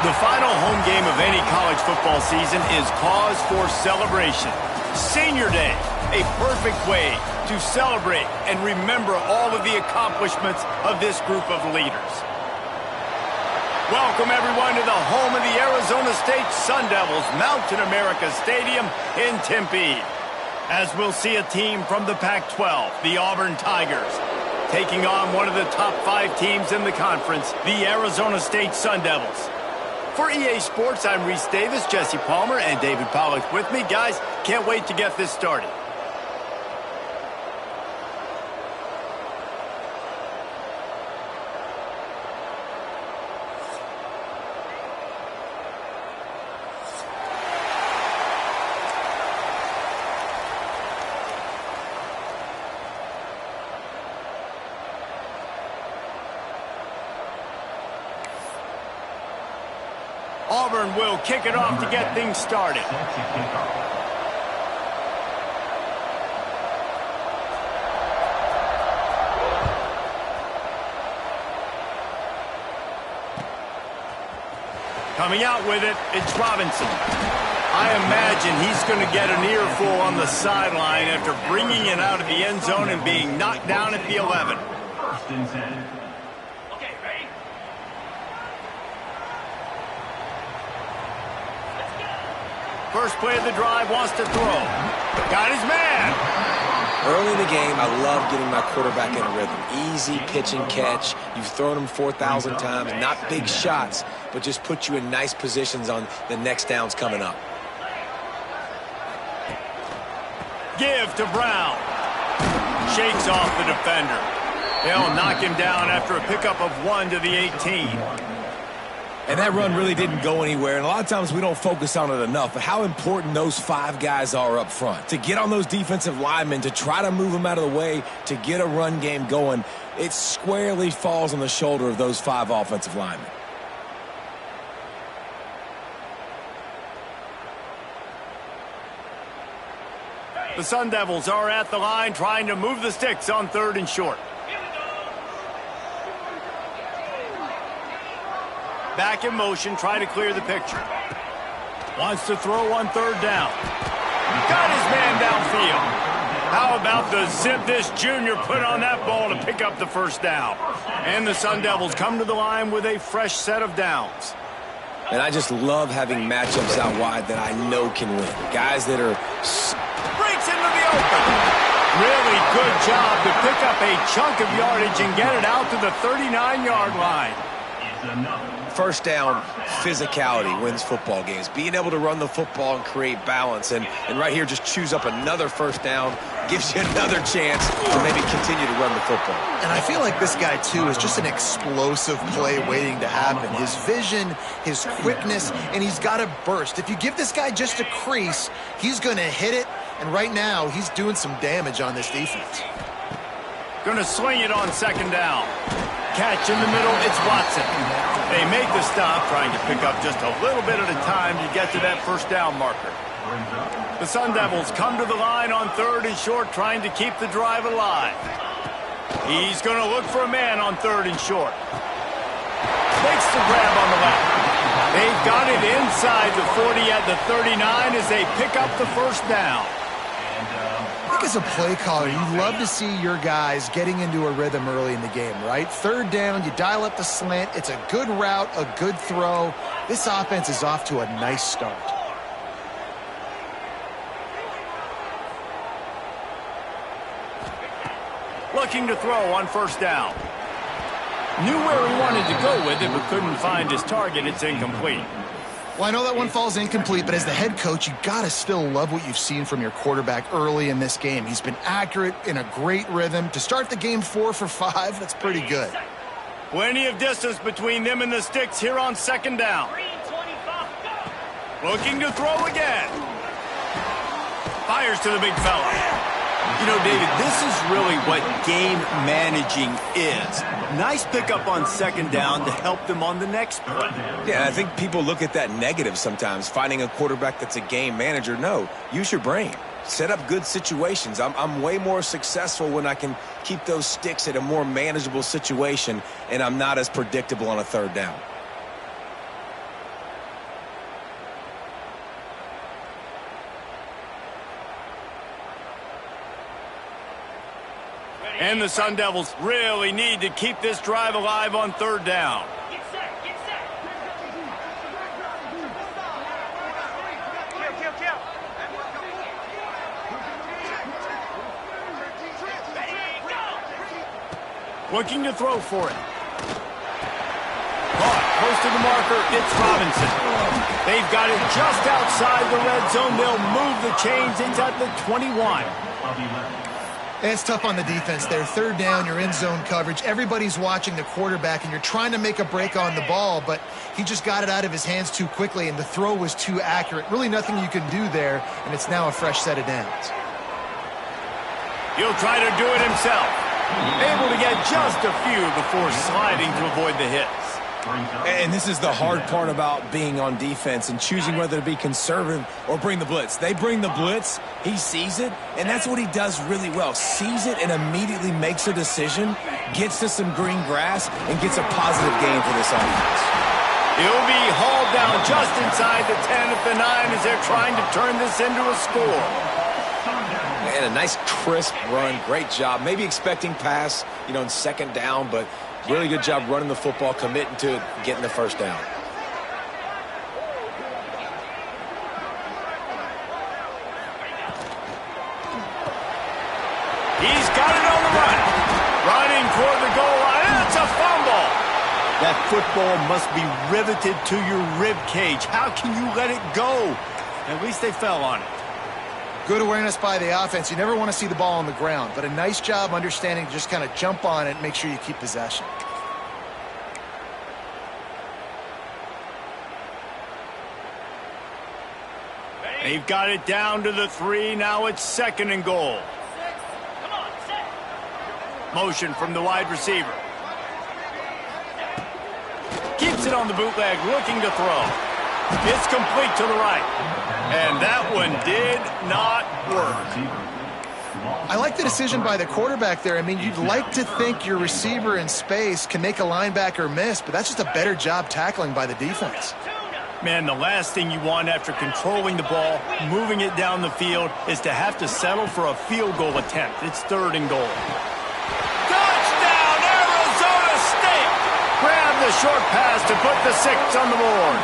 The final home game of any college football season is cause for celebration. Senior Day, a perfect way to celebrate and remember all of the accomplishments of this group of leaders. Welcome, everyone, to the home of the Arizona State Sun Devils, Mountain America Stadium in Tempe. As we'll see a team from the Pac-12, the Auburn Tigers, taking on one of the top 5 teams in the conference, the Arizona State Sun Devils. For EA Sports, I'm Reese Davis, Jesse Palmer, and David Pollack with me. Guys, can't wait to get this started. Auburn will kick it off to get things started. Coming out with it, it's Robinson. I imagine he's going to get an earful on the sideline after bringing it out of the end zone and being knocked down at the 11. First play of the drive, wants to throw. Got his man. Early in the game, I love getting my quarterback in a rhythm. Easy pitch and catch. You've thrown him 4,000 times. Not big shots, but just put you in nice positions on the next downs coming up. Give to Brown. Shakes off the defender. They'll knock him down after a pickup of 1 to the 18. And that run really didn't go anywhere, and a lot of times we don't focus on it enough, but how important those 5 guys are up front. To get on those defensive linemen, to try to move them out of the way, to get a run game going, it squarely falls on the shoulder of those 5 offensive linemen. The Sun Devils are at the line trying to move the sticks on 3rd and short. Back in motion, try to clear the picture. Wants to throw on 3rd down. Got his man downfield. How about the zip this junior put on that ball to pick up the 1st down? And the Sun Devils come to the line with a fresh set of downs. And I just love having matchups out wide that I know can win. Guys that are... Breaks into the open. Really good job to pick up a chunk of yardage and get it out to the 39-yard line. 1st down, physicality wins football games. Being able to run the football and create balance. And right here, just choose up another 1st down, gives you another chance to maybe continue to run the football. And I feel like this guy, too, is just an explosive play waiting to happen. His vision, his quickness, and he's got a burst. If you give this guy just a crease, he's going to hit it. And right now, he's doing some damage on this defense. Going to swing it on 2nd down. Catch in the middle, it's Watson. They make the stop, trying to pick up just a little bit at a time to get to that 1st down marker. The Sun Devils come to the line on 3rd and short, trying to keep the drive alive. He's going to look for a man on 3rd and short. Makes the grab on the left. They've got it inside the 40 at the 39 as they pick up the 1st down. I think as a play caller, you love to see your guys getting into a rhythm early in the game, right? 3rd down, you dial up the slant. It's a good route, a good throw. This offense is off to a nice start. Looking to throw on 1st down. Knew where he wanted to go with it, but couldn't find his target. It's incomplete. Well, I know that one falls incomplete, but as the head coach, you got to still love what you've seen from your quarterback early in this game. He's been accurate, in a great rhythm. To start the game 4 for 5, that's pretty good. Plenty of distance between them and the sticks here on 2nd down. Looking to throw again. Fires to the big fella. You know, David, this is really what game managing is. Nice pickup on 2nd down to help them on the next play. Yeah, I think people look at that negative sometimes, finding a quarterback that's a game manager. No, use your brain. Set up good situations. I'm way more successful when I can keep those sticks at a more manageable situation, and I'm not as predictable on a 3rd down. And the Sun Devils really need to keep this drive alive on third down. Looking to throw for it. Caught, close to the marker, it's Robinson. They've got it just outside the red zone. They'll move the chains. It's at the 21. It's tough on the defense there. Third down, you're in zone coverage. Everybody's watching the quarterback, and you're trying to make a break on the ball, but he just got it out of his hands too quickly, and the throw was too accurate. Really nothing you can do there, and it's now a fresh set of downs. He'll try to do it himself. Able to get just a few before sliding to avoid the hits. And this is the hard part about being on defense and choosing whether to be conservative or bring the blitz. They bring the blitz, he sees it, and that's what he does really well. Sees it and immediately makes a decision, gets to some green grass, and gets a positive gain for this offense. He'll be hauled down just inside the 10 at the 9 as they're trying to turn this into a score. And a nice crisp run, great job. Maybe expecting pass, in second down, but really good job running the football, committing to it, getting the first down. He's got it on the run. Running toward the goal line. It's a fumble. That football must be riveted to your rib cage. How can you let it go? At least they fell on it. Good awareness by the offense. You never want to see the ball on the ground, but a nice job understanding to just kind of jump on it and make sure you keep possession. They've got it down to the 3. Now it's second and goal. Motion from the wide receiver. Keeps it on the bootleg, looking to throw. It's complete to the right. And that one did not work. I like the decision by the quarterback there. I mean, you'd like to think your receiver in space can make a linebacker miss, but that's just a better job tackling by the defense. Man, the last thing you want after controlling the ball, moving it down the field, is to have to settle for a field goal attempt. It's third and goal. Touchdown, Arizona State! Grab the short pass to put the 6 on the board.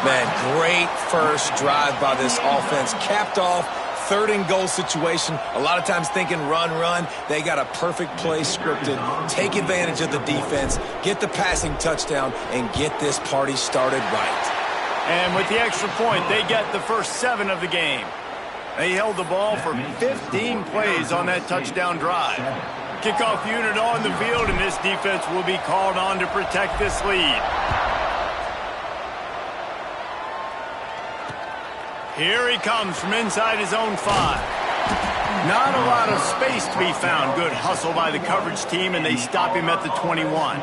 Man, great first drive by this offense. Capped off, third and goal situation. A lot of times thinking run. They got a perfect play scripted. Take advantage of the defense, get the passing touchdown, and get this party started right. And with the extra point, they get the first 7 of the game. They held the ball for 15 plays on that touchdown drive. Kickoff unit on the field, and this defense will be called on to protect this lead. Here he comes from inside his own 5. Not a lot of space to be found. Good hustle by the coverage team, and they stop him at the 21.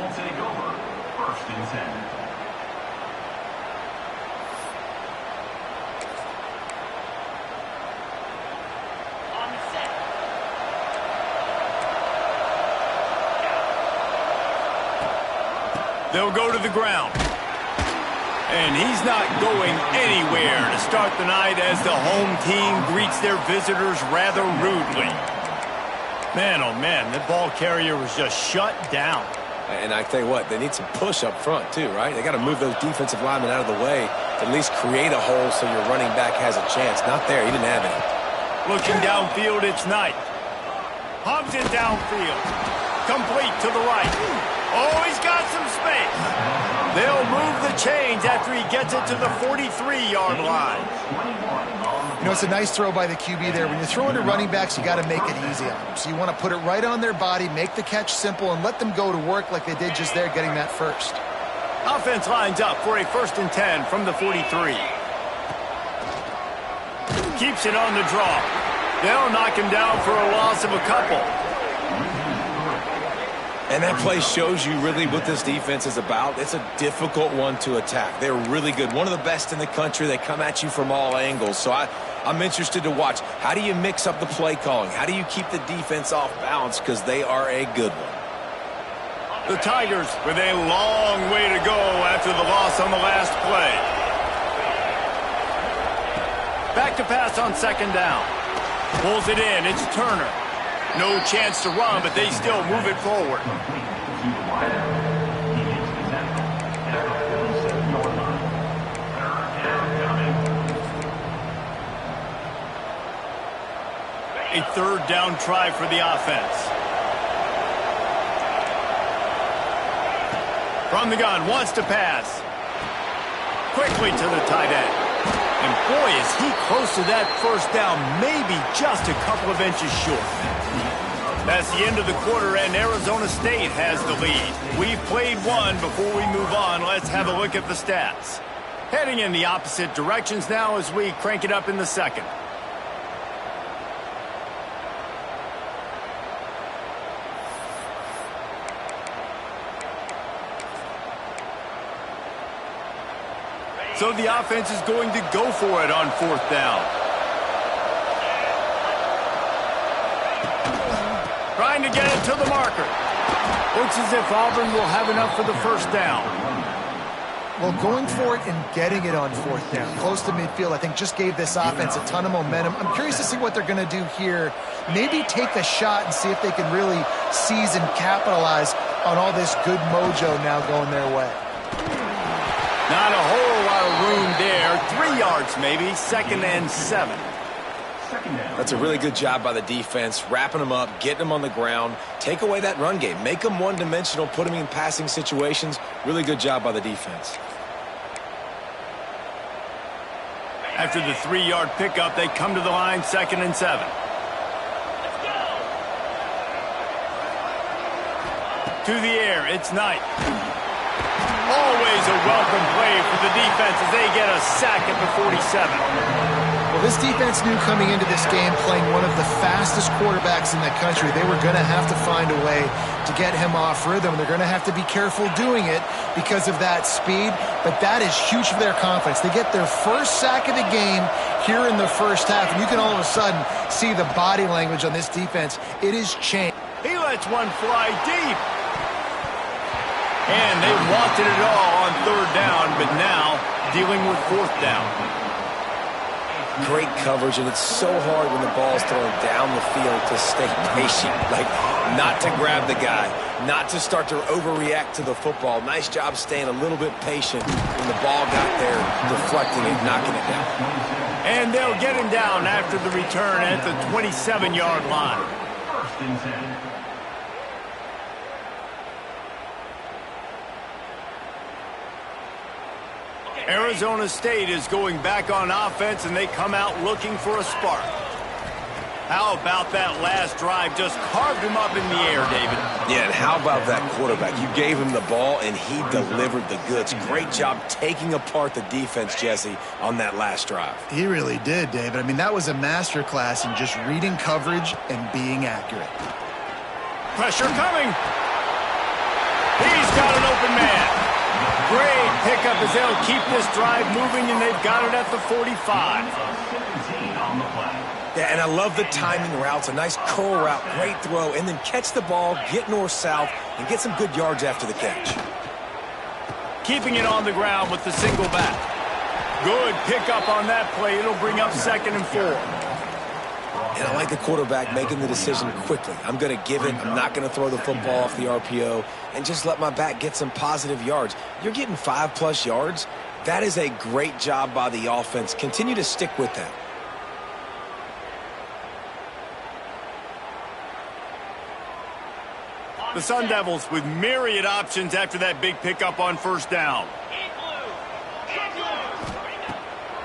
They'll go to the ground. And he's not going anywhere to start the night as the home team greets their visitors rather rudely. Man, oh man, that ball carrier was just shut down. And I tell you what, they need some push up front too, right? They got to move those defensive linemen out of the way to at least create a hole so your running back has a chance. Not there, he didn't have any. Looking downfield, it's Knight. Pumps it downfield. Complete to the right. Oh, he's got some space. They'll move the chains after he gets it to the 43-yard line. It's a nice throw by the QB there. When you're throwing to running backs, you got to make it easy on them. So you want to put it right on their body, make the catch simple, and let them go to work like they did just there, getting that first. Offense lines up for a 1st and 10 from the 43. Keeps it on the draw. They'll knock him down for a loss of a couple. And that play shows you really what this defense is about. It's a difficult one to attack. They're really good. One of the best in the country. They come at you from all angles. So I'm interested to watch. How do you mix up the play calling? How do you keep the defense off balance? Because they are a good one. The Tigers with a long way to go after the loss on the last play. Back to pass on 2nd down. Pulls it in. It's Turner. No chance to run, but they still move it forward. A third down try for the offense. From the gun, wants to pass. Quickly to the tight end. And boy, is he close to that first down, maybe just a couple of inches short. That's the end of the quarter, and Arizona State has the lead. We've played one. Before we move on, let's have a look at the stats. Heading in the opposite directions now as we crank it up in the second. So the offense is going to go for it on fourth down. Trying to get it to the marker. Looks as if Auburn will have enough for the first down. Well, going for it and getting it on fourth down, close to midfield, I think just gave this offense a ton of momentum. I'm curious to see what they're going to do here. Maybe take a shot and see if they can really seize and capitalize on all this good mojo now going their way. Not a whole lot of room there. 3 yards maybe, second and 7. That's a really good job by the defense, wrapping them up, getting them on the ground, take away that run game, make them one-dimensional, put them in passing situations. Really good job by the defense. After the 3-yard pickup, they come to the line, second and 7. To the air, it's Knight. Always a welcome play for the defense as they get a sack at the 47. Well, this defense knew coming into this game, playing one of the fastest quarterbacks in the country, they were going to have to find a way to get him off rhythm. They're going to have to be careful doing it because of that speed, but that is huge for their confidence. They get their first sack of the game here in the first half, and you can all of a sudden see the body language on this defense. It is changed. He lets one fly deep. And they wanted it all on third down, but now dealing with fourth down. Great coverage, and it's so hard when the ball's thrown down the field to stay patient, like not to grab the guy, not to start to overreact to the football. Nice job staying a little bit patient when the ball got there, deflecting it, knocking it down. And they'll get him down after the return at the 27-yard line. First and 10. Arizona State is going back on offense, and they come out looking for a spark. How about that last drive? Just carved him up in the air, David. Yeah, and how about that quarterback? You gave him the ball, and he delivered the goods. Great job taking apart the defense, Jesse, on that last drive. He really did, David. I mean, that was a masterclass in just reading coverage and being accurate. Pressure coming. He's got an open man. Great pickup as they'll keep this drive moving, and they've got it at the 45. Yeah, and I love the timing routes, a nice curl route, great throw, and then catch the ball, get north-south, and get some good yards after the catch. Keeping it on the ground with the single back. Good pickup on that play. It'll bring up second and 4. And I like the quarterback making the decision quickly. I'm going to give it. I'm not going to throw the football off the RPO and just let my back get some positive yards. You're getting 5+ yards. That is a great job by the offense. Continue to stick with that. The Sun Devils with myriad options after that big pickup on first down.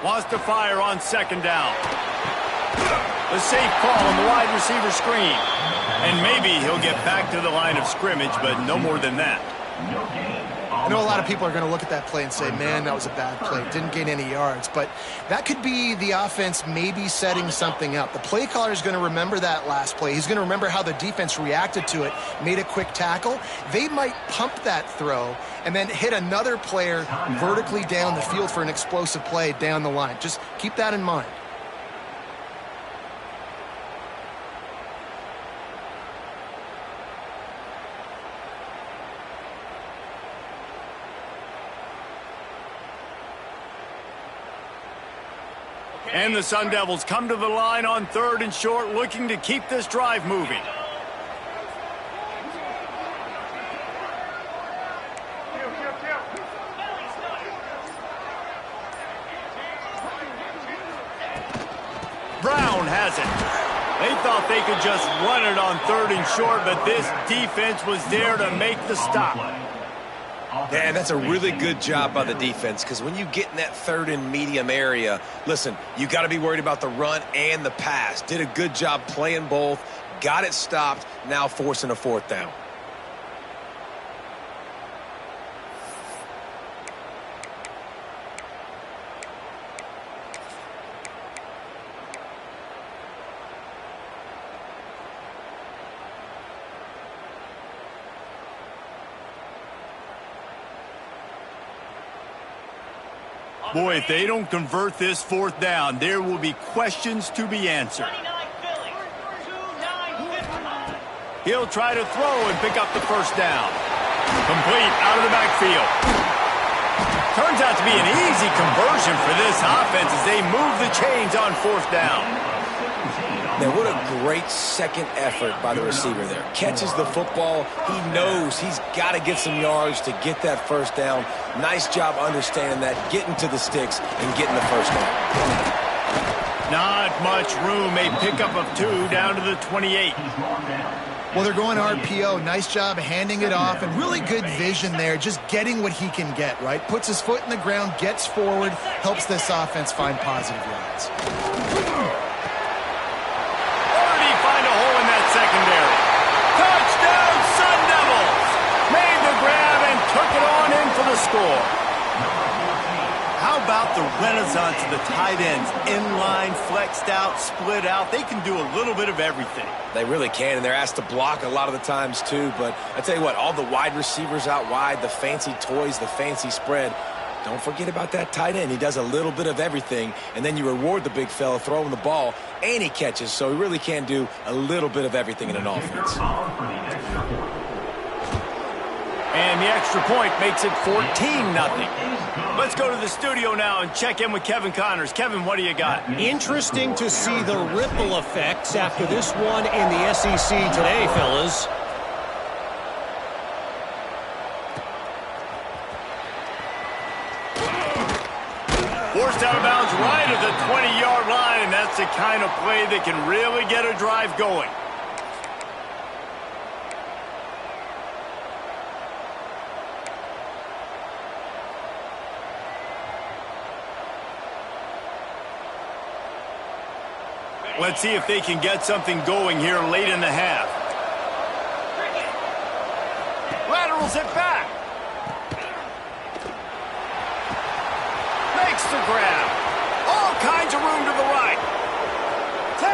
Wants to fire on second down. The safe call on the wide receiver screen. And maybe he'll get back to the line of scrimmage, but no more than that. I know a lot of people are going to look at that play and say, man, that was a bad play. Didn't gain any yards. But that could be the offense maybe setting something up. The play caller is going to remember that last play. He's going to remember how the defense reacted to it, made a quick tackle. They might pump that throw and then hit another player vertically down the field for an explosive play down the line. Just keep that in mind. And the Sun Devils come to the line on 3rd and short, looking to keep this drive moving. Brown has it. They thought they could just run it on 3rd and short, but this defense was there to make the stop. Yeah, that's a really good job by the defense, because when you get in that 3rd and medium area, listen, you got to be worried about the run and the pass. Did a good job playing both, got it stopped, now forcing a 4th down. Boy, if they don't convert this 4th down, there will be questions to be answered. He'll try to throw and pick up the 1st down. Complete out of the backfield. Turns out to be an easy conversion for this offense as they move the chains on 4th down. Now, what a great second effort by the receiver there. Catches the football. He knows he's got to get some yards to get that 1st down. Nice job understanding that, getting to the sticks and getting the 1st down. Not much room. A pickup of 2 down to the 28. Well, they're going RPO. Nice job handing it off, and really good vision there, just getting what he can get, right? Puts his foot in the ground, gets forward, helps this offense find positive yards. Secondary. Touchdown, Sun Devils! Made the grab and took it on in for the score. How about the renaissance of the tight ends? Inline, flexed out, split out. They can do a little bit of everything. They really can, and they're asked to block a lot of the times too. But I tell you what, all the wide receivers out wide, the fancy toys, the fancy spread, don't forget about that tight end. He does a little bit of everything, and then you reward the big fella throwing the ball, and he catches, so he really can do a little bit of everything in an offense. And the extra point makes it 14-0. Let's go to the studio now and check in with Kevin Connors. Kevin, what do you got? Interesting to see the ripple effects after this one in the SEC today, fellas. Forced out of bounds right at the 20-yard line, and that's the kind of play that can really get a drive going. Let's see if they can get something going here late in the half. Laterals it back. Makes the grab. All kinds of room to the right. 10.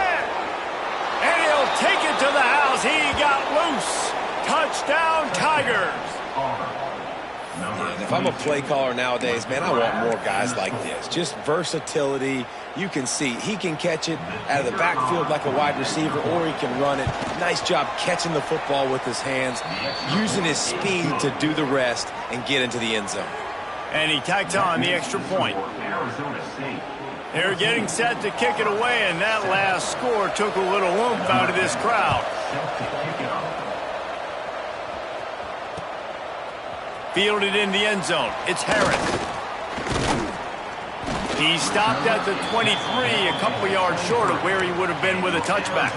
And he'll take it to the house. He got loose. Touchdown, Tigers. If I'm a play caller nowadays, man, I want more guys like this. Just versatility. You can see he can catch it out of the backfield like a wide receiver, or he can run it. Nice job catching the football with his hands, using his speed to do the rest and get into the end zone. And he tacked on the extra point. They're getting set to kick it away, and that last score took a little oomph out of this crowd. Fielded in the end zone. It's Harris. He stopped at the 23, a couple yards short of where he would have been with a touchback.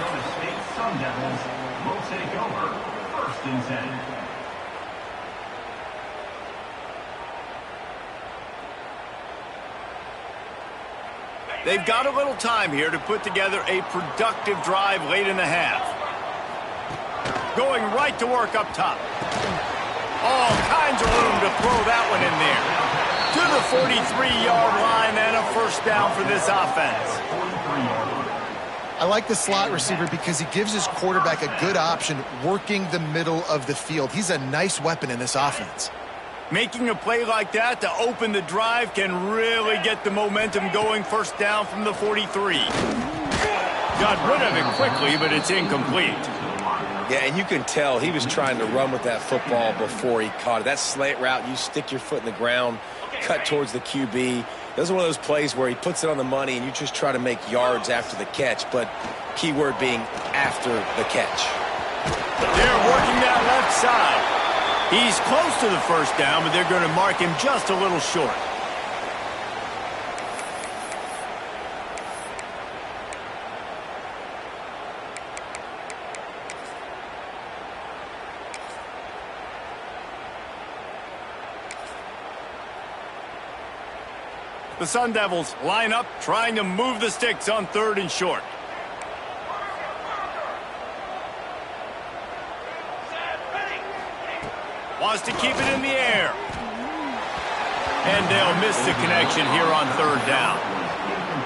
They've got a little time here to put together a productive drive late in the half. Going right to work up top. All kinds of room to throw that one in there. To the 43-yard line and a first down for this offense. I like the slot receiver because he gives his quarterback a good option working the middle of the field. He's a nice weapon in this offense. Making a play like that to open the drive can really get the momentum going. First down from the 43. Got rid of it quickly, but it's incomplete. Yeah, and you can tell he was trying to run with that football before he caught it. That slant route, you stick your foot in the ground, cut towards the QB. This is one of those plays where he puts it on the money and you just try to make yards after the catch, but key word being after the catch. They're working that left side. He's close to the first down, but they're going to mark him just a little short. The Sun Devils line up, trying to move the sticks on 3rd and short. Wants to keep it in the air. And they'll miss the connection here on 3rd down.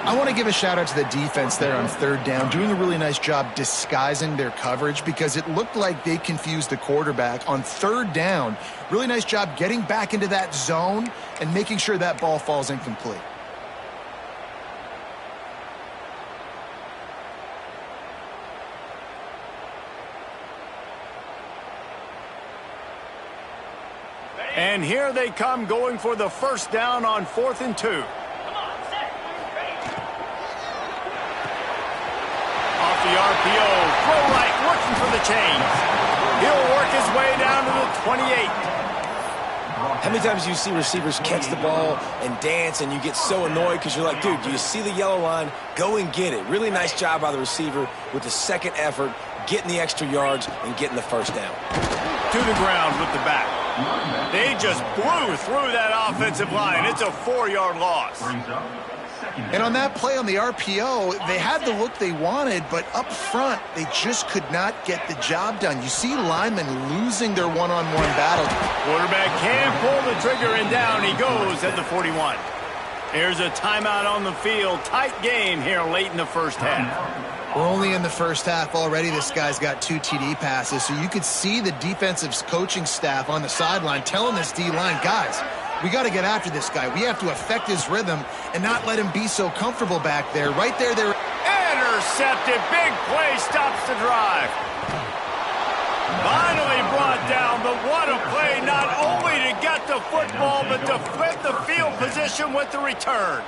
I want to give a shout out to the defense there on 3rd down, doing a really nice job disguising their coverage because it looked like they confused the quarterback on 3rd down. Really nice job getting back into that zone and making sure that ball falls incomplete. And here they come, going for the first down on 4th and 2. Off the RPO, throw right, looking for the chains. He'll work his way down to the 28. How many times do you see receivers catch the ball and dance and you get so annoyed because you're like, dude, do you see the yellow line? Go and get it. Really nice job by the receiver with the second effort, getting the extra yards and getting the first down. To the ground with the back. They just blew through that offensive line. It's a 4-yard loss. And on that play on the RPO, they had the look they wanted, but up front, they just could not get the job done. You see linemen losing their one-on-one battle. Quarterback can pull the trigger, and down he goes at the 41. Here's a timeout on the field. Tight game here late in the first half. We're only in the first half already. This guy's got 2 TD passes, so you could see the defensive coaching staff on the sideline telling this D-line, guys, we got to get after this guy. We have to affect his rhythm and not let him be so comfortable back there. Right there, they're intercepted. Big play stops the drive. Finally brought down, but what a play, not only to get the football, but to flip the field position with the return.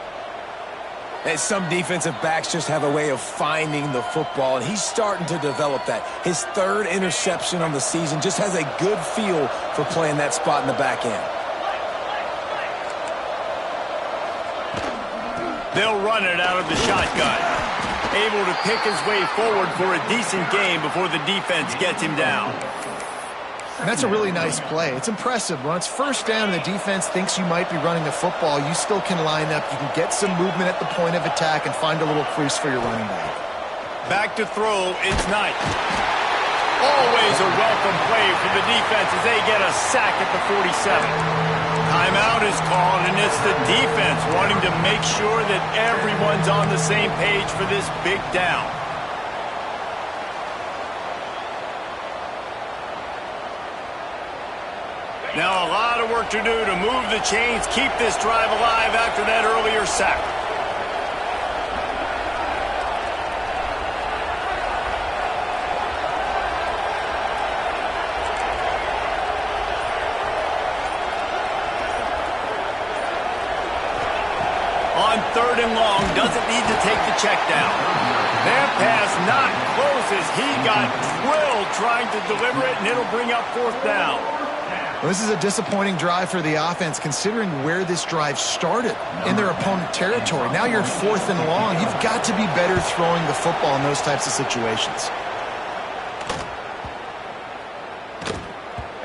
And some defensive backs just have a way of finding the football, and he's starting to develop that. His 3rd interception on the season, just has a good feel for playing that spot in the back end. They'll run it out of the shotgun. Able to pick his way forward for a decent game before the defense gets him down. And that's a really nice play. It's impressive. When it's first down and the defense thinks you might be running the football, you still can line up. You can get some movement at the point of attack and find a little crease for your running back. Back to throw, it's Knight. Always a welcome play for the defense as they get a sack at the 47. Timeout is called, and it's the defense wanting to make sure that everyone's on the same page for this big down. Now a lot of work to do to move the chains, keep this drive alive after that earlier sack. On 3rd and long, doesn't need to take the check down. That pass not close as he got drilled trying to deliver it, and it'll bring up 4th down. Well, this is a disappointing drive for the offense, considering where this drive started in their opponent territory. Now you're 4th and long. You've got to be better throwing the football in those types of situations.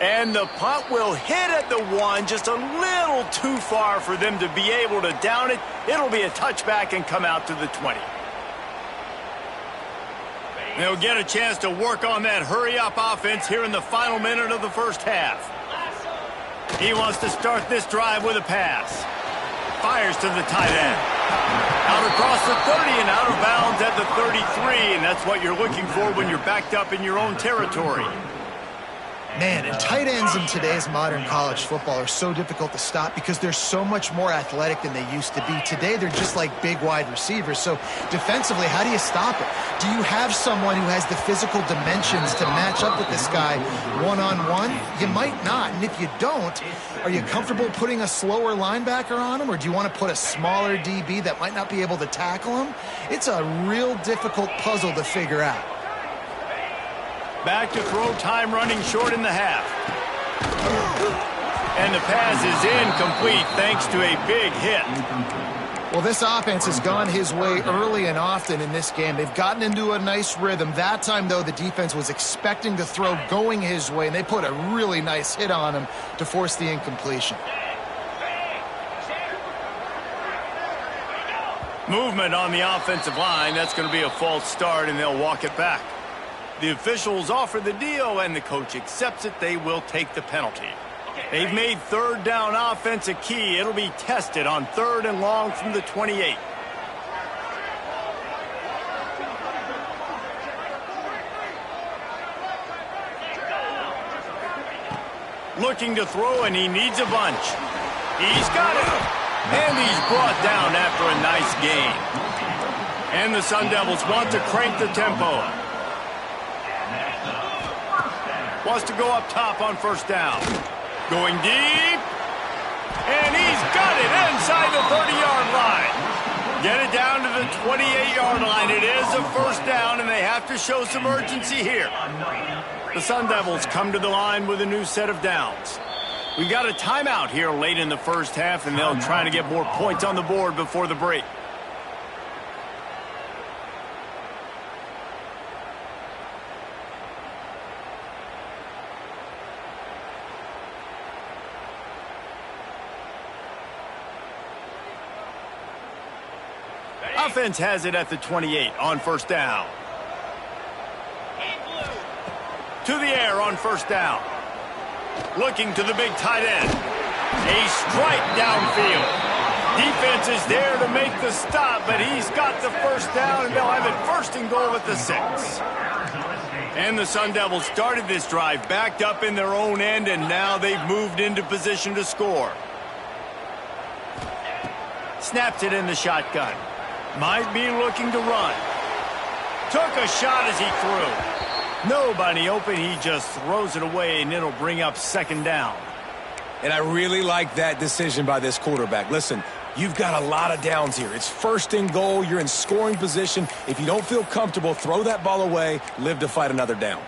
And the punt will hit at the 1, just a little too far for them to be able to down it. It'll be a touchback and come out to the 20. They'll get a chance to work on that hurry-up offense here in the final minute of the first half. He wants to start this drive with a pass. Fires to the tight end. Out across the 30 and out of bounds at the 33, and that's what you're looking for when you're backed up in your own territory. Man, and tight ends in today's modern college football are so difficult to stop because they're so much more athletic than they used to be. Today, they're just like big wide receivers. So defensively, how do you stop it? Do you have someone who has the physical dimensions to match up with this guy one-on-one? You might not. And if you don't, are you comfortable putting a slower linebacker on him? Or do you want to put a smaller DB that might not be able to tackle him? It's a real difficult puzzle to figure out. Back to throw, time running short in the half. And the pass is incomplete thanks to a big hit. Well, this offense has gone his way early and often in this game. They've gotten into a nice rhythm. That time, though, the defense was expecting the throw going his way, and they put a really nice hit on him to force the incompletion. Movement on the offensive line. That's going to be a false start, and they'll walk it back. The officials offer the deal, and the coach accepts it. They will take the penalty. They've made third down offense a key. It'll be tested on 3rd and long from the 28. Looking to throw, and he needs a bunch. He's got it. And he's brought down after a nice gain. And the Sun Devils want to crank the tempo. Wants to go up top on 1st down. Going deep. And he's got it inside the 30-yard line. Get it down to the 28-yard line. It is a 1st down, and they have to show some urgency here. The Sun Devils come to the line with a new set of downs. We've got a timeout here late in the 1st half, and they'll try to get more points on the board before the break. Offense has it at the 28 on 1st down. To the air on 1st down. Looking to the big tight end. A strike downfield. Defense is there to make the stop, but he's got the 1st down, and they'll have it 1st and goal at the 6. And the Sun Devils started this drive backed up in their own end, and now they've moved into position to score. Snaps it in the shotgun. Might be looking to run. Took a shot as he threw. Nobody open. He just throws it away, and it'll bring up 2nd down. And I really like that decision by this quarterback. Listen, you've got a lot of downs here. It's 1st and goal. You're in scoring position. If you don't feel comfortable, throw that ball away. Live to fight another down.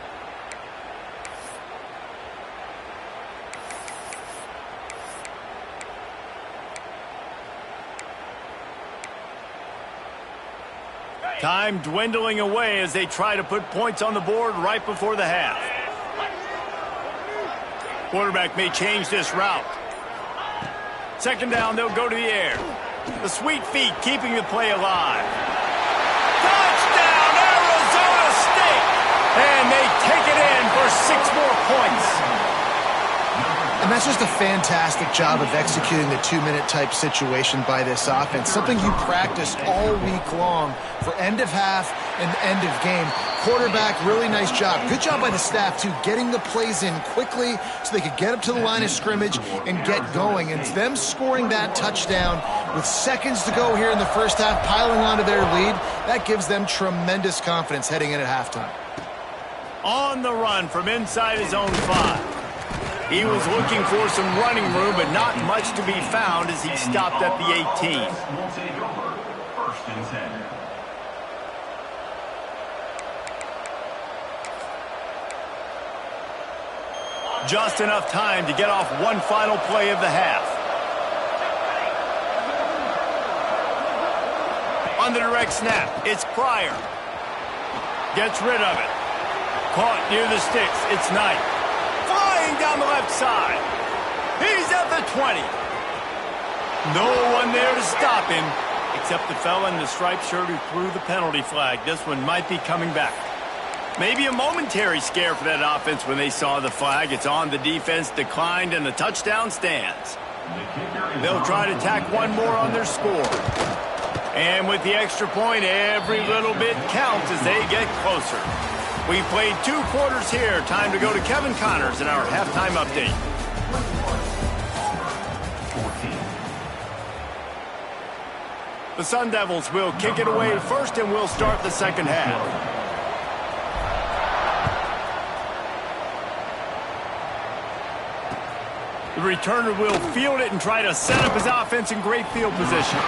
Time dwindling away as they try to put points on the board right before the half. Quarterback may change this route. 2nd down, they'll go to the air. The sweet feet keeping the play alive. Touchdown, Arizona State! And they take it in for 6 more points. And that's just a fantastic job of executing the 2-minute type situation by this offense. Something you practiced all week long for end of half and end of game. Quarterback, really nice job. Good job by the staff, too, getting the plays in quickly so they could get up to the line of scrimmage and get going. And them scoring that touchdown with seconds to go here in the 1st half, piling onto their lead, that gives them tremendous confidence heading in at halftime. On the run from inside his own 5. He was looking for some running room, but not much to be found as he stopped at the 18. Just enough time to get off one final play of the half. On the direct snap, it's Pryor. Gets rid of it. Caught near the sticks, it's Knight. Flying down the left side. He's at the 20. No one there to stop him, except the fella in the striped shirt who threw the penalty flag. This one might be coming back. Maybe a momentary scare for that offense when they saw the flag. It's on, the defense declined, and the touchdown stands. They'll try to tack one more on their score. And with the extra point, every little bit counts as they get closer. We played 2 quarters here. Time to go to Kevin Connors in our halftime update. The Sun Devils will kick it away first, and we'll start the second half. The returner will field it and try to set up his offense in great field position.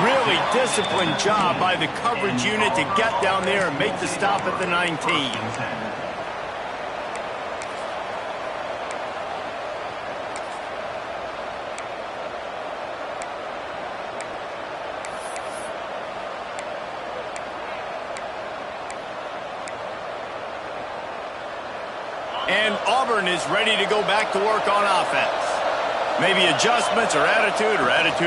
Really disciplined job by the coverage unit to get down there and make the stop at the 19. And Auburn is ready to go back to work on offense. Maybe adjustments or attitude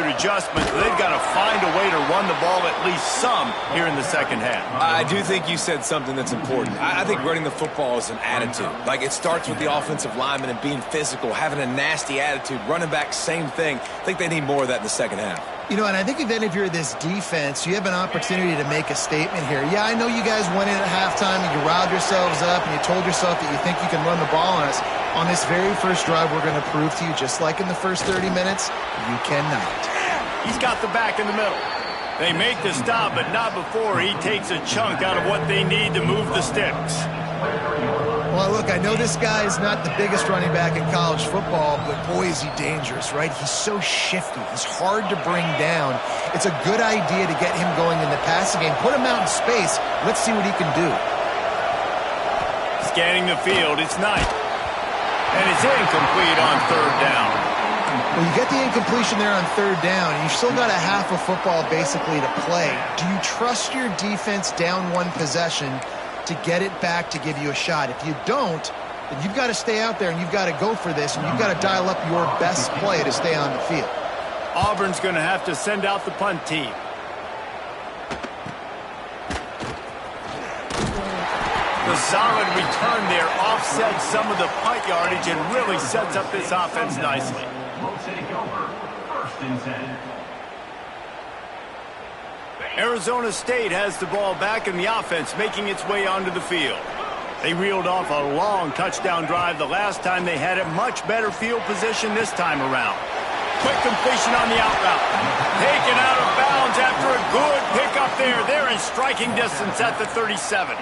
adjustments. But they've got to find a way to run the ball at least some here in the second half. I do think you said something that's important. I think running the football is an attitude. Like, it starts with the offensive lineman and being physical, having a nasty attitude. Running back, same thing. I think they need more of that in the second half. You know, and I think if you're this defense, you have an opportunity to make a statement here. Yeah, I know you guys went in at halftime and you riled yourselves up and you told yourself that you think you can run the ball on us. On this very first drive, we're going to prove to you, just like in the first 30 minutes, you cannot. He's got the back in the middle. They make the stop, but not before he takes a chunk out of what they need to move the sticks. Well, look, I know this guy is not the biggest running back in college football, but boy, is he dangerous, right? He's so shifty. He's hard to bring down. It's a good idea to get him going in the passing game. Put him out in space. Let's see what he can do. Scanning the field, it's Knight. And it's incomplete on third down. Well, you get the incompletion there on third down, and you've still got a half of football basically to play. Do you trust your defense down one possession to get it back to give you a shot? If you don't, then you've got to stay out there and you've got to go for this, and you've got to dial up your best play to stay on the field. Auburn's going to have to send out the punt team. The solid return there offsets some of the punt yardage and really sets up this offense nicely. Arizona State has the ball back and the offense making its way onto the field. They reeled off a long touchdown drive the last time they had it. Much better field position this time around. Quick completion on the out route. Taken out of bounds after a good pickup there. They're in striking distance at the 37.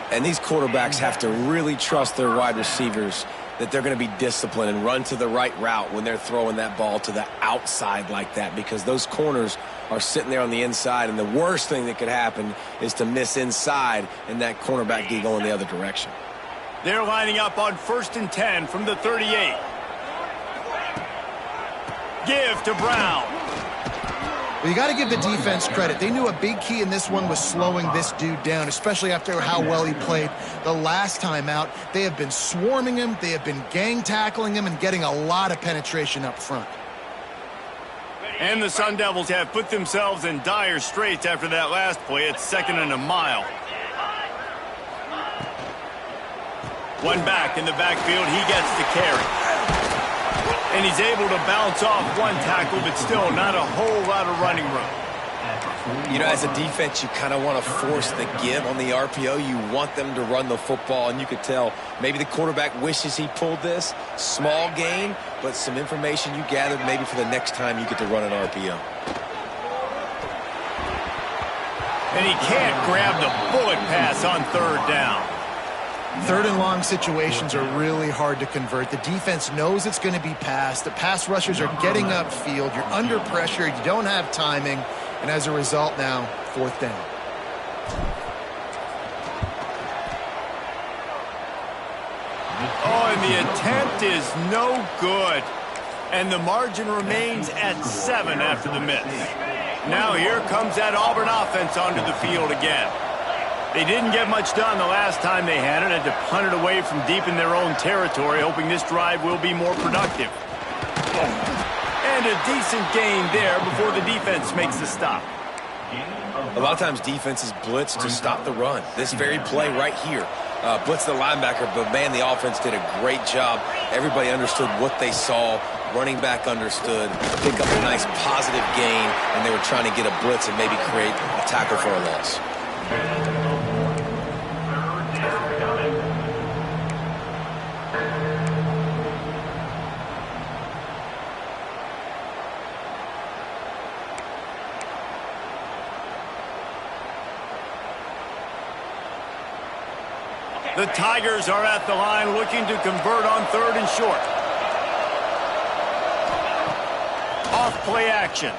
And these quarterbacks have to really trust their wide receivers that they're going to be disciplined and run to the right route when they're throwing that ball to the outside like that, because those corners are sitting there on the inside, and the worst thing that could happen is to miss inside and that cornerback get going the other direction. They're lining up on 1st and 10 from the 38. Give to Brown. Well, you got to give the defense credit. They knew a big key in this one was slowing this dude down, especially after how well he played the last time out. They have been swarming him. They have been gang tackling him and getting a lot of penetration up front. And the Sun Devils have put themselves in dire straits after that last play. It's 2nd and a mile. One back in the backfield. He gets the carry. And he's able to bounce off one tackle, but still not a whole lot of running room. You know, as a defense, you kind of want to force the give on the RPO. You want them to run the football, and you could tell maybe the quarterback wishes he pulled this. Small gain, but some information you gathered maybe for the next time you get to run an RPO. And he can't grab the bullet pass on third down. Third and long situations are really hard to convert. The defense knows it's going to be passed. The pass rushers are getting upfield. You're under pressure. You don't have timing. And as a result now, 4th down. Oh, and the attempt is no good. And the margin remains at 7 after the miss. Now here comes that Auburn offense onto the field again. They didn't get much done the last time they had it, had to punt it away from deep in their own territory, hoping this drive will be more productive. And a decent gain there before the defense makes the stop. A lot of times defenses blitz to stop the run. This very play right here, blitz the linebacker, but man, the offense did a great job. Everybody understood what they saw, Running back understood, pick up a nice positive gain, and they were trying to get a blitz and maybe create a tackle for a loss. The Tigers are at the line looking to convert on 3rd and short. Off play action.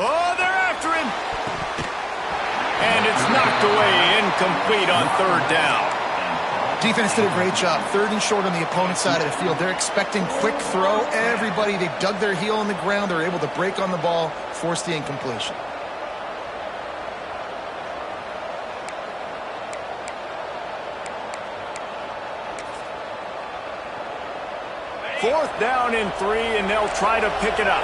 Oh, they're after him. And it's knocked away, incomplete on 3rd down. Defense did a great job. 3rd and short on the opponent's side of the field. They're expecting quick throw. Everybody, they dug their heel on the ground. They're able to break on the ball, force the incompletion. 4th down and 3, and they'll try to pick it up.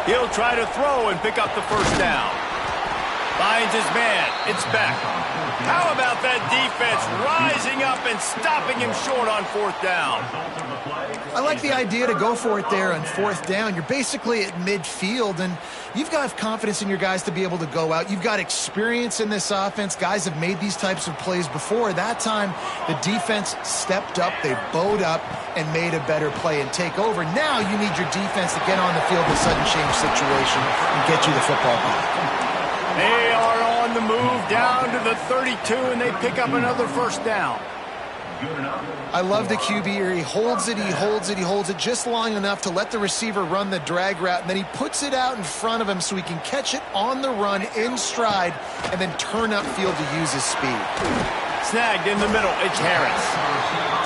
He'll try to throw and pick up the 1st down. Finds his man. It's back. How about that defense rising up and stopping him short on 4th down? I like the idea to go for it there on 4th down. You're basically at midfield, and you've got confidence in your guys to be able to go out. You've got experience in this offense. Guys have made these types of plays before. That time, the defense stepped up, they bowed up, and made a better play and take over. Now you need your defense to get on the field in a sudden change situation and get you the football back. They are on the move down to the 32, and they pick up another 1st down. I love the QB here. He holds it, he holds it, he holds it just long enough to let the receiver run the drag route, and then he puts it out in front of him so he can catch it on the run in stride and then turn upfield to use his speed. Snagged in the middle. It's Harris.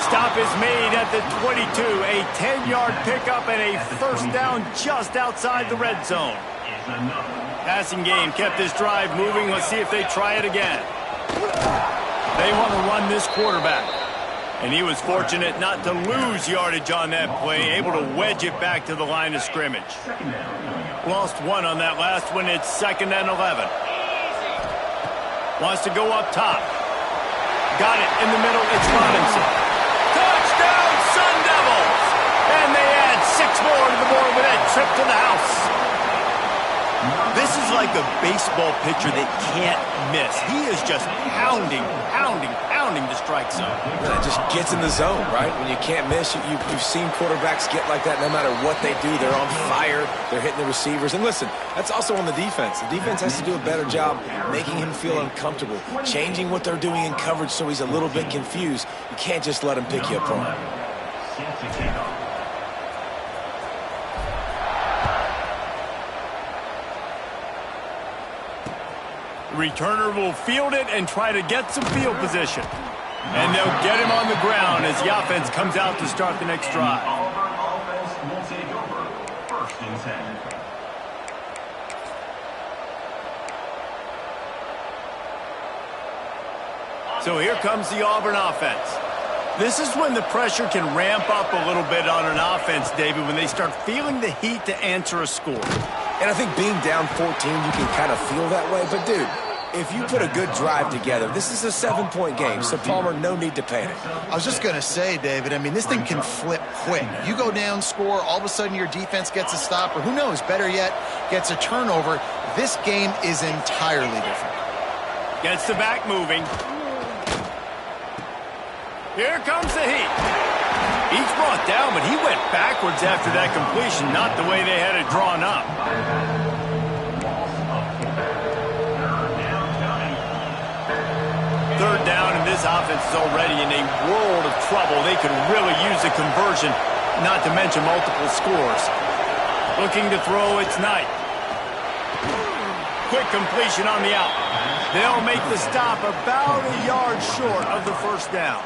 Stop is made at the 22. A 10-yard pickup and a 1st down just outside the red zone. Passing game kept this drive moving. Let's see if they try it again. They want to run this quarterback. And he was fortunate not to lose yardage on that play, able to wedge it back to the line of scrimmage. Lost 1 on that last one. It's 2nd and 11. Wants to go up top. Got it in the middle. It's Robinson. Touchdown, Sun Devils! And they add 6 more to the board with that trip to the house. This is like a baseball pitcher that can't miss. He is just pounding the strike zone. It just gets in the zone, right? When you can't miss, you've seen quarterbacks get like that no matter what they do. They're on fire. They're hitting the receivers. And listen, that's also on the defense. The defense has to do a better job making him feel uncomfortable, changing what they're doing in coverage so he's a little bit confused. You can't just let him pick you apart. Returner will field it and try to get some field position. And they'll get him on the ground as the offense comes out to start the next drive. So here comes the Auburn offense. This is when the pressure can ramp up a little bit on an offense, David, when they start feeling the heat to answer a score. And I think being down 14, you can kind of feel that way. But, dude, if you put a good drive together, this is a 7-point game. So, Palmer, no need to panic. I was just going to say, David, I mean, this thing can flip quick. You go down, score, all of a sudden your defense gets a stop, or who knows, better yet, gets a turnover. This game is entirely different. Gets the back moving. Here comes the heat. He's brought down, but he went backwards after that completion, not the way they had it drawn up. Third down, and this offense is already in a world of trouble. They could really use a conversion, not to mention multiple scores. Looking to throw, it's Knight. Quick completion on the out. They'll make the stop about a yard short of the 1st down.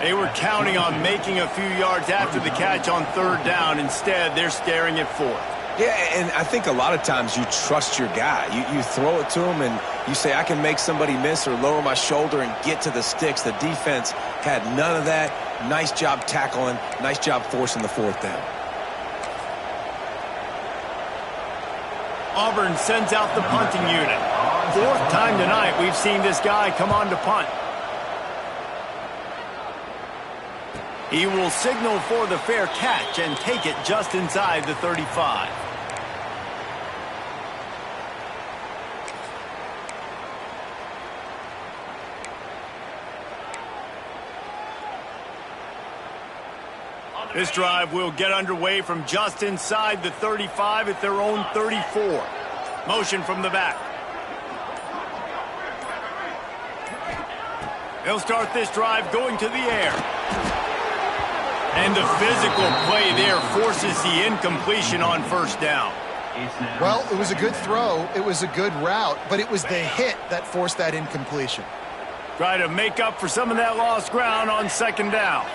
They were counting on making a few yards after the catch on 3rd down. Instead, they're staring at 4th. Yeah, and I think a lot of times you trust your guy. You throw it to him and you say, I can make somebody miss or lower my shoulder and get to the sticks. The defense had none of that. Nice job tackling. Nice job forcing the fourth down. Auburn sends out the punting unit. Fourth time tonight we've seen this guy come on to punt. He will signal for the fair catch and take it just inside the 35. This drive will get underway from just inside the 35 at their own 34. Motion from the back. They'll start this drive going to the air. And the physical play there forces the incompletion on first down. Well, it was a good throw. It was a good route, but it was the hit that forced that incompletion. Try to make up for some of that lost ground on second down.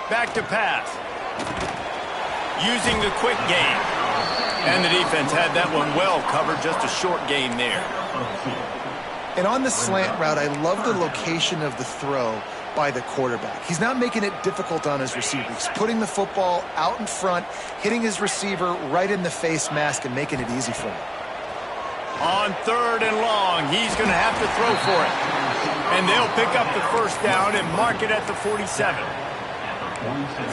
Back to pass. Using the quick game. And the defense had that one well covered, just a short gain there. And on the slant route, I love the location of the throw by the quarterback. He's not making it difficult on his receiver. He's putting the football out in front, hitting his receiver right in the face mask and making it easy for him. On third and long, he's going to have to throw for it. And they'll pick up the first down and mark it at the 47.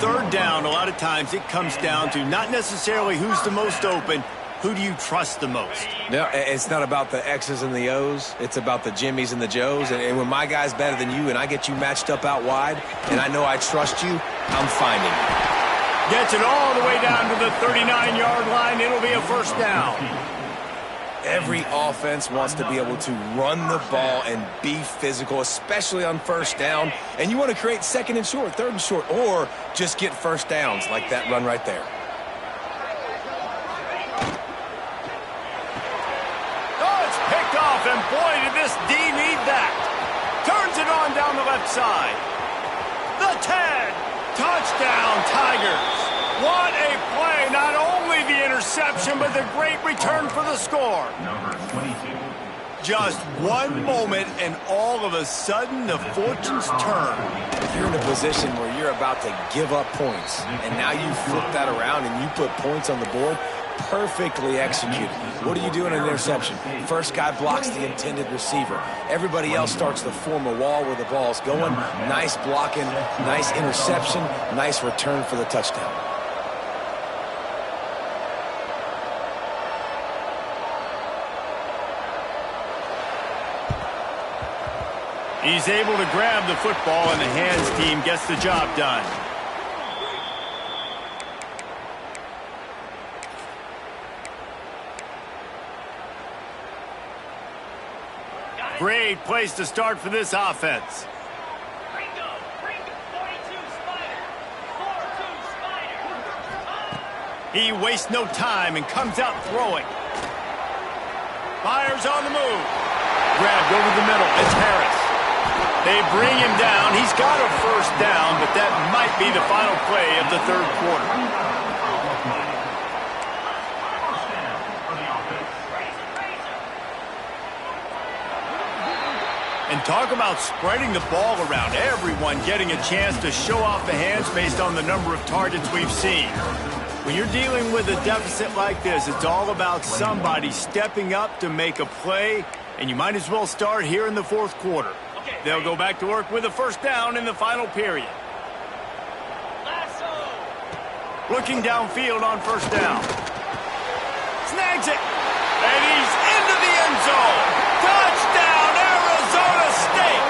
Third down, a lot of times it comes down to not necessarily who's the most open, who do you trust the most? No, it's not about the X's and the O's. It's about the Jimmies and the Joes. And when my guy's better than you and I get you matched up out wide and I know I trust you, I'm finding you. Gets it all the way down to the 39-yard line. It'll be a first down. Every offense wants to be able to run the ball and be physical, especially on first down. And you want to create second and short, third and short, or just get first downs like that run right there. And boy, did this D need that. Turns it on down the left side. The 10. Touchdown, Tigers. What a play. Not only the interception, but the great return for the score. Number 22. Just one moment, and all of a sudden, the fortunes turn. You're in a position where you're about to give up points, and now you flip that around and you put points on the board. Perfectly executed. What do you do in an interception? First guy blocks the intended receiver. Everybody else starts to form a wall where the ball's going. Nice blocking, nice interception, nice return for the touchdown. He's able to grab the football, and the hands team gets the job done. Great place to start for this offense. He wastes no time and comes out throwing. Fires on the move. Grabbed over the middle. It's Harris. They bring him down. He's got a first down, but that might be the final play of the third quarter. And talk about spreading the ball around. Everyone getting a chance to show off the hands based on the number of targets we've seen. When you're dealing with a deficit like this, it's all about somebody stepping up to make a play, and you might as well start here in the fourth quarter. They'll go back to work with a first down in the final period. Looking downfield on first down. Snags it. And he's into the end zone. Touchdown, Arizona State.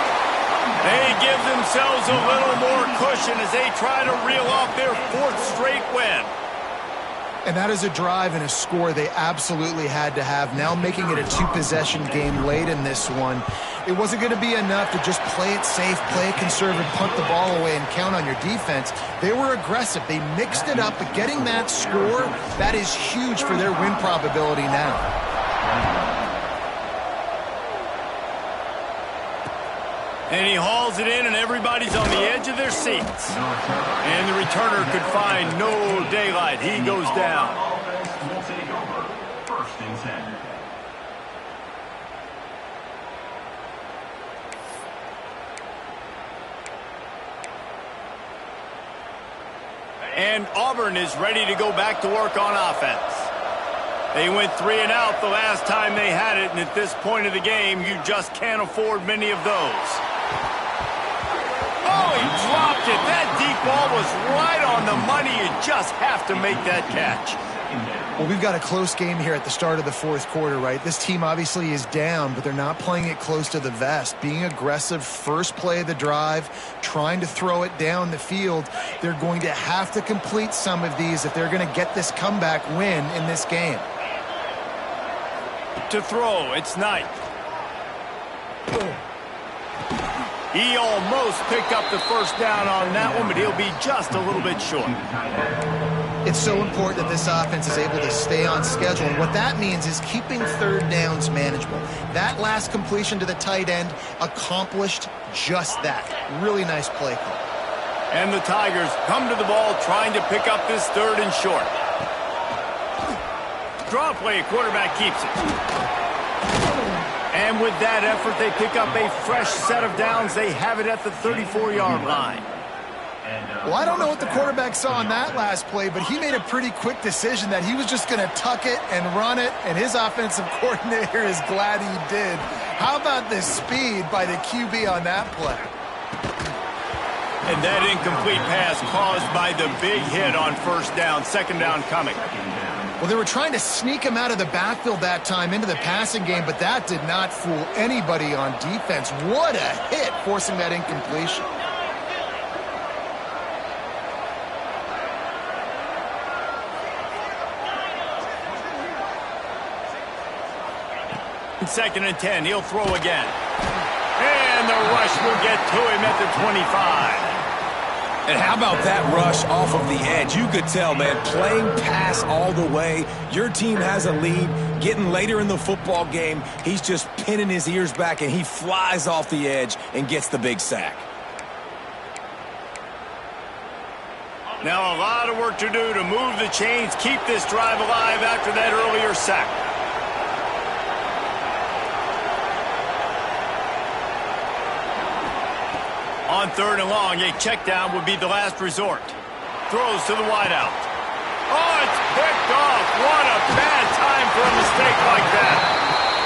They give themselves a little more cushion as they try to reel off their fourth straight win. And that is a drive and a score they absolutely had to have. Now making it a two-possession game late in this one. It wasn't going to be enough to just play it safe, play it conservative, punt the ball away, and count on your defense. They were aggressive. They mixed it up, but getting that score, that is huge for their win probability now. And he hauls it in, and everybody's on the edge of their seats. And the returner could find no daylight. He goes down. First and 10. And Auburn is ready to go back to work on offense. They went 3 and out the last time they had it, and at this point of the game, you just can't afford many of those. Oh, he dropped it. That deep ball was right on the money. You just have to make that catch. Well, we've got a close game here at the start of the fourth quarter, right? This team obviously is down, but they're not playing it close to the vest. Being aggressive, first play of the drive, trying to throw it down the field. They're going to have to complete some of these if they're going to get this comeback win in this game. To throw, it's Knight. He almost picked up the first down on that one, but he'll be just a little bit short. It's so important that this offense is able to stay on schedule, and what that means is keeping third downs manageable. That last completion to the tight end accomplished just that. Really nice play call. And the Tigers come to the ball trying to pick up this third and short. Draw play, quarterback keeps it. And with that effort, they pick up a fresh set of downs. They have it at the 34-yard line. Well, I don't know what the quarterback saw on that last play, but he made a pretty quick decision that he was just going to tuck it and run it, and his offensive coordinator is glad he did. How about the speed by the QB on that play? And that incomplete pass caused by the big hit on first down, second down coming. Well, they were trying to sneak him out of the backfield that time into the passing game, but that did not fool anybody on defense. What a hit, forcing that incompletion. Second and 10, he'll throw again. And the rush will get to him at the 25. And how about that rush off of the edge? You could tell, man, playing pass all the way. Your team has a lead. Getting later in the football game, he's just pinning his ears back, and he flies off the edge and gets the big sack. Now a lot of work to do to move the chains, keep this drive alive after that earlier sack. On third and long, a check down would be the last resort. Throws to the wideout. Oh, it's picked off. What a bad time for a mistake like that.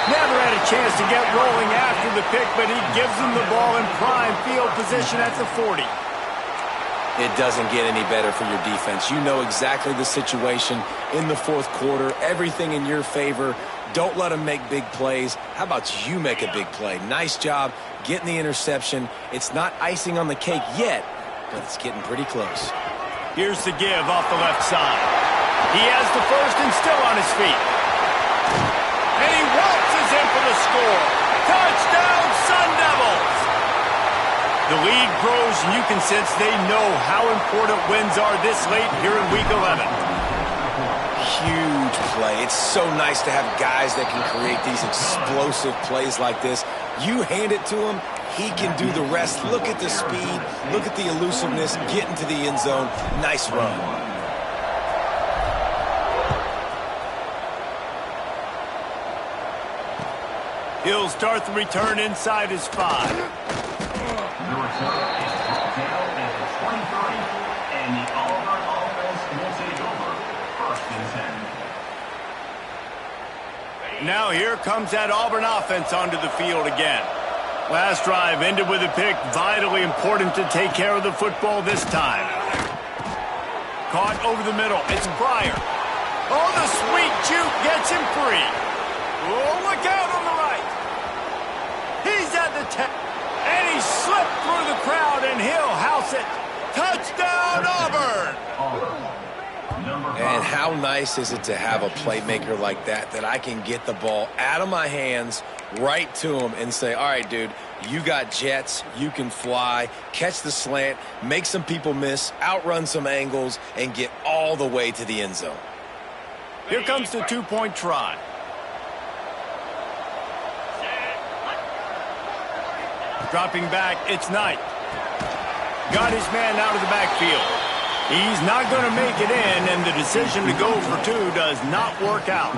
Never had a chance to get rolling after the pick, but he gives him the ball in prime field position at the 40. It doesn't get any better for your defense. You know exactly the situation in the fourth quarter. Everything in your favor. Don't let them make big plays. How about you make a big play? Nice job getting the interception. It's not icing on the cake yet, but it's getting pretty close. Here's the give off the left side. He has the first and still on his feet. And he waltzes in for the score. Touchdown, Sun Devils! The lead grows, and you can sense they know how important wins are this late here in Week 11. Huge play. It's so nice to have guys that can create these explosive plays like this. You hand it to him, he can do the rest. Look at the speed. Look at the elusiveness. Get into the end zone. Nice run. He'll start the return inside his 5. The return is brought down at the 23, and the Auburn offense will take over first and 10. Now here comes that Auburn offense onto the field again. Last drive ended with a pick. Vitally important to take care of the football this time. Caught over the middle. It's Pryor. Oh, the sweet juke gets him free. Oh, look out on the right. He's at the 10. And he slipped through the crowd, and he'll house it. Touchdown, Auburn! And how nice is it to have a playmaker like that I can get the ball out of my hands, right to him, and say, all right, dude, you got jets, you can fly, catch the slant, make some people miss, outrun some angles, and get all the way to the end zone. Here comes the two-point try. Dropping back, it's Knight. Got his man out of the backfield. He's not going to make it in, and the decision to go for two does not work out.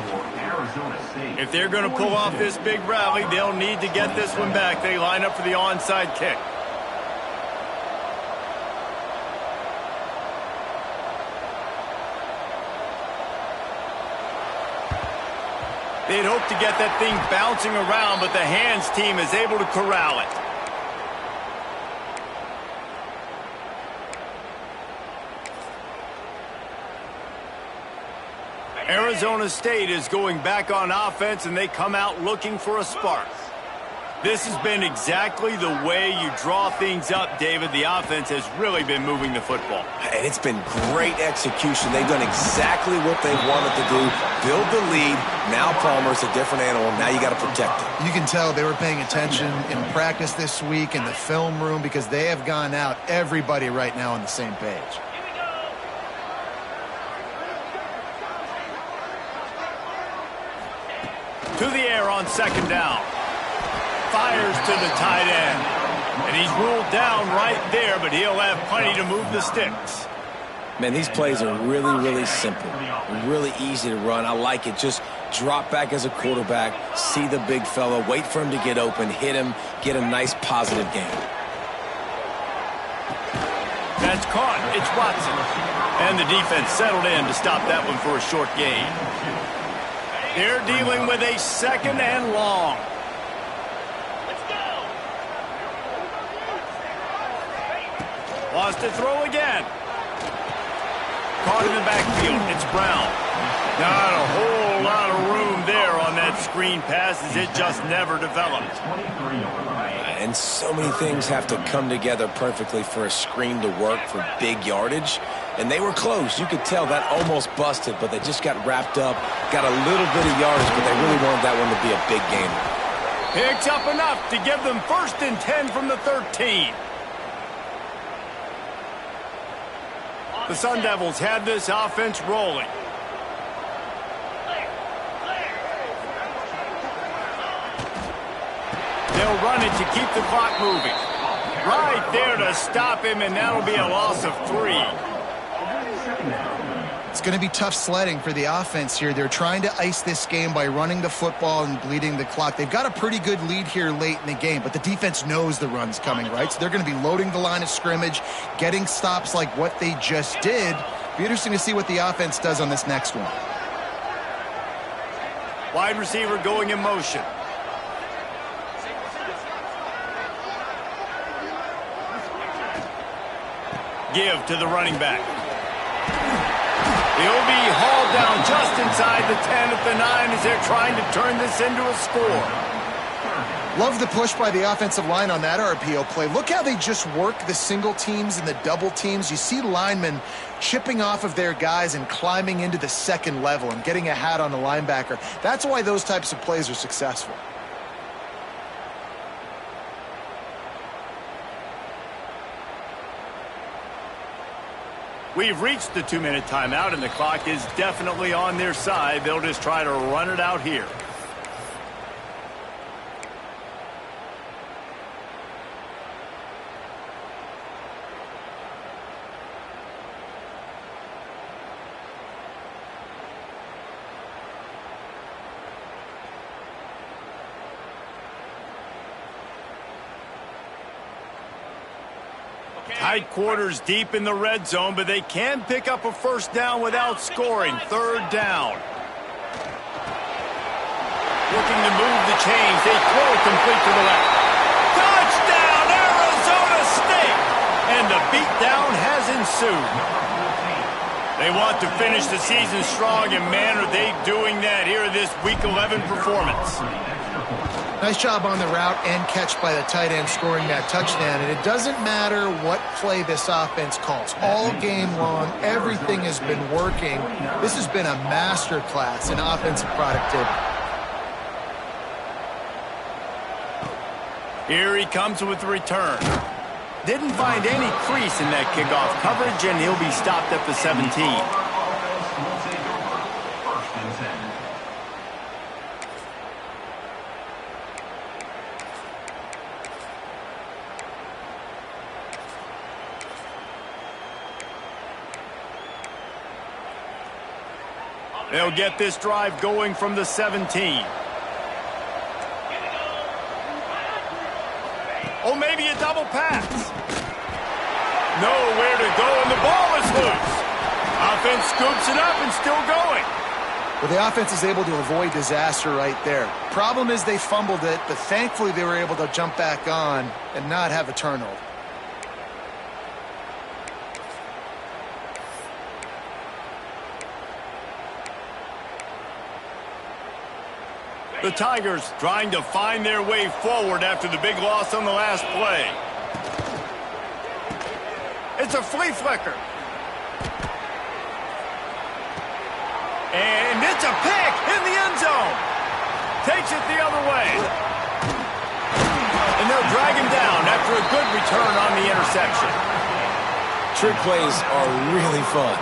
If they're going to pull off this big rally, they'll need to get this one back. They line up for the onside kick. They'd hope to get that thing bouncing around, but the hands team is able to corral it. Arizona State is going back on offense, and they come out looking for a spark. This has been exactly the way you draw things up, David. The offense has really been moving the football. And it's been great execution. They've done exactly what they wanted to do. Build the lead. Now Palmer's a different animal. Now you got to protect him. You can tell they were paying attention in practice this week in the film room because they have gone out, everybody right now on the same page. To the air on second down. Fires to the tight end. And he's ruled down right there, but he'll have plenty to move the sticks. Man, these plays are really, really simple. Really easy to run. I like it. Just drop back as a quarterback, see the big fella, wait for him to get open, hit him, get a nice positive gain. That's caught. It's Watson. And the defense settled in to stop that one for a short gain. They're dealing with a second and long. Wants to throw again. Caught in the backfield. It's Brown. Not a whole lot of room there on that screen pass as it just never developed. And so many things have to come together perfectly for a screen to work for big yardage. And they were close. You could tell that almost busted, but they just got wrapped up, got a little bit of yardage, but they really wanted that one to be a big game. Picks up enough to give them 1st and 10 from the 13. The Sun Devils have this offense rolling. They'll run it to keep the clock moving. Right there to stop him, and that'll be a loss of 3. It's going to be tough sledding for the offense here. They're trying to ice this game by running the football and bleeding the clock. They've got a pretty good lead here late in the game, but the defense knows the run's coming, right? So they're going to be loading the line of scrimmage, getting stops like what they just did. Be interesting to see what the offense does on this next one. Wide receiver going in motion. Give to the running back. He'll be hauled down just inside the 10 at the 9 as they're trying to turn this into a score. Love the push by the offensive line on that RPO play. Look how they just work the single teams and the double teams. You see linemen chipping off of their guys and climbing into the second level and getting a hat on the linebacker. That's why those types of plays are successful. We've reached the 2-minute timeout, and the clock is definitely on their side. They'll just try to run it out here. Tight quarters deep in the red zone, but they can pick up a first down without scoring. 3rd down. Looking to move the chains. They throw it complete to the left. Touchdown, Arizona State! And the beatdown has ensued. They want to finish the season strong, and man, are they doing that here in this Week 11 performance. Nice job on the route and catch by the tight end scoring that touchdown. And it doesn't matter what play this offense calls. All game long, everything has been working. This has been a masterclass in offensive productivity. Here he comes with the return. Didn't find any crease in that kickoff coverage, and he'll be stopped at the 17. They'll get this drive going from the 17. Oh, maybe a double pass. Nowhere to go, and the ball is loose. Offense scoops it up and still going. Well, the offense is able to avoid disaster right there. Problem is they fumbled it, but thankfully they were able to jump back on and not have a turnover. The Tigers trying to find their way forward after the big loss on the last play. It's a flea flicker. And it's a pick in the end zone. Takes it the other way. And they'll drag him down after a good return on the interception. Trick plays are really fun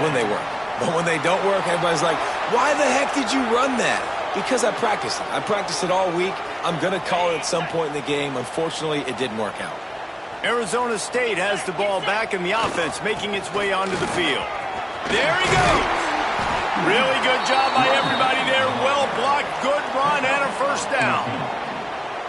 when they work. But when they don't work, everybody's like, why the heck did you run that? Because I practiced it. I practiced it all week. I'm going to call it at some point in the game. Unfortunately, it didn't work out. Arizona State has the ball back in the offense, making its way onto the field. There he goes. Really good job by everybody there. Well blocked, good run, and a first down.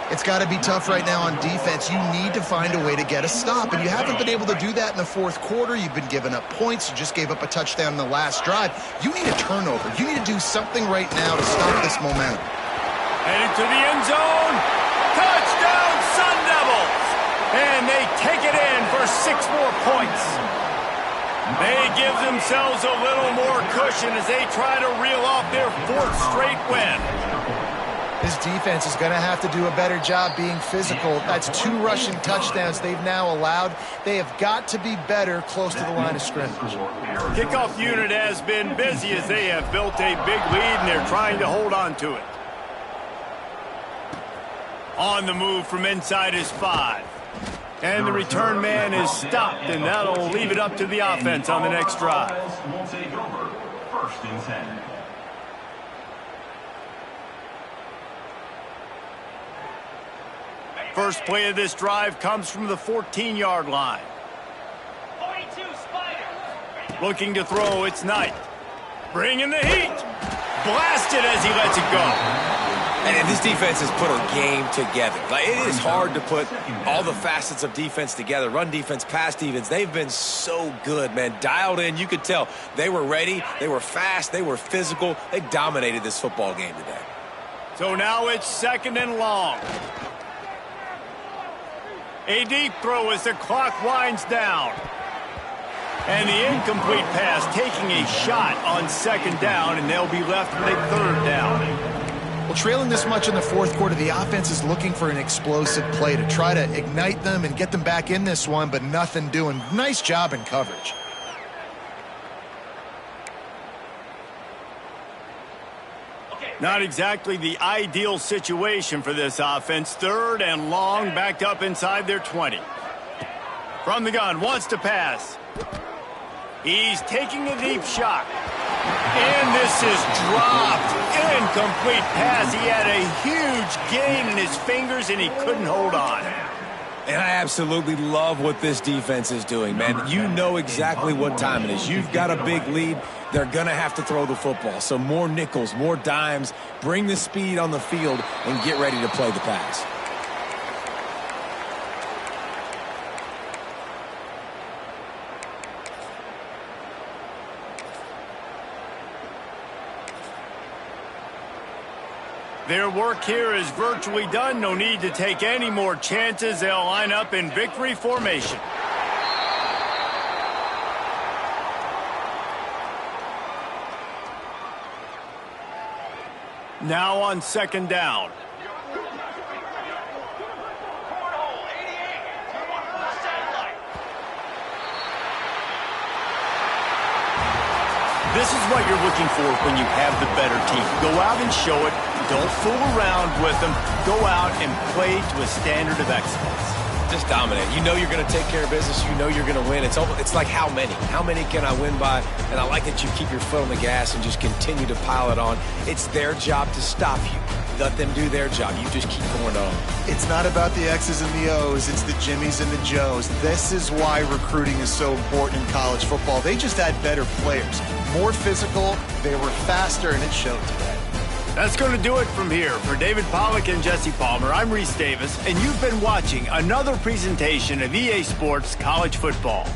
It's got to be tough right now on defense. You need to find a way to get a stop, and you haven't been able to do that in the fourth quarter. You've been giving up points. You just gave up a touchdown in the last drive. You need a turnover. You need to do something right now to stop this momentum. Headed to the end zone. Touchdown, Sun Devils! And they take it in for 6 more points. They give themselves a little more cushion as they try to reel off their 4th straight win. This defense is going to have to do a better job being physical. That's 2 rushing touchdowns they've now allowed. They have got to be better close to the line of scrimmage. Kickoff unit has been busy as they have built a big lead, and they're trying to hold on to it. On the move from inside is 5. And the return man is stopped, and that'll leave it up to the offense on the next drive. Will take over. 1st and 10. First play of this drive comes from the 14-yard line. 42 Spider. Looking to throw, it's Knight. Bringing the heat. Blasted as he lets it go. And this defense has put a game together. Like, it is hard to put all the facets of defense together. Run defense, pass defense. They've been so good, man. Dialed in. You could tell they were ready. They were fast. They were physical. They dominated this football game today. So now it's 2nd and long. A deep throw as the clock winds down. And the incomplete pass taking a shot on 2nd down, and they'll be left with a 3rd down. Well, trailing this much in the fourth quarter, the offense is looking for an explosive play to try to ignite them and get them back in this one, but nothing doing. Nice job in coverage. Not exactly the ideal situation for this offense. 3rd and long, backed up inside their 20. From the gun, wants to pass. He's taking a deep shot. And this is dropped. Incomplete pass. He had a huge gain in his fingers, and he couldn't hold on. And I absolutely love what this defense is doing, man. You know exactly what time it is. You've got a big lead. They're going to have to throw the football. So more nickels, more dimes, bring the speed on the field, and get ready to play the pass. Their work here is virtually done. No need to take any more chances. They'll line up in victory formation. Now on 2nd down. This is what you're looking for when you have the better team. Go out and show it. Don't fool around with them. Go out and play to a standard of excellence. Just dominate. You know you're going to take care of business. You know you're going to win. It's like how many? How many can I win by? And I like that you keep your foot on the gas and just continue to pile it on. It's their job to stop you. let them do their job. You just keep going on. It's not about the X's and the O's. It's the Jimmies and the Joes. This is why recruiting is so important in college football. They just had better players, more physical, they were faster, and it showed today. That's going to do it from here. For David Pollack and Jesse Palmer, I'm Reese Davis, and you've been watching another presentation of EA Sports College Football.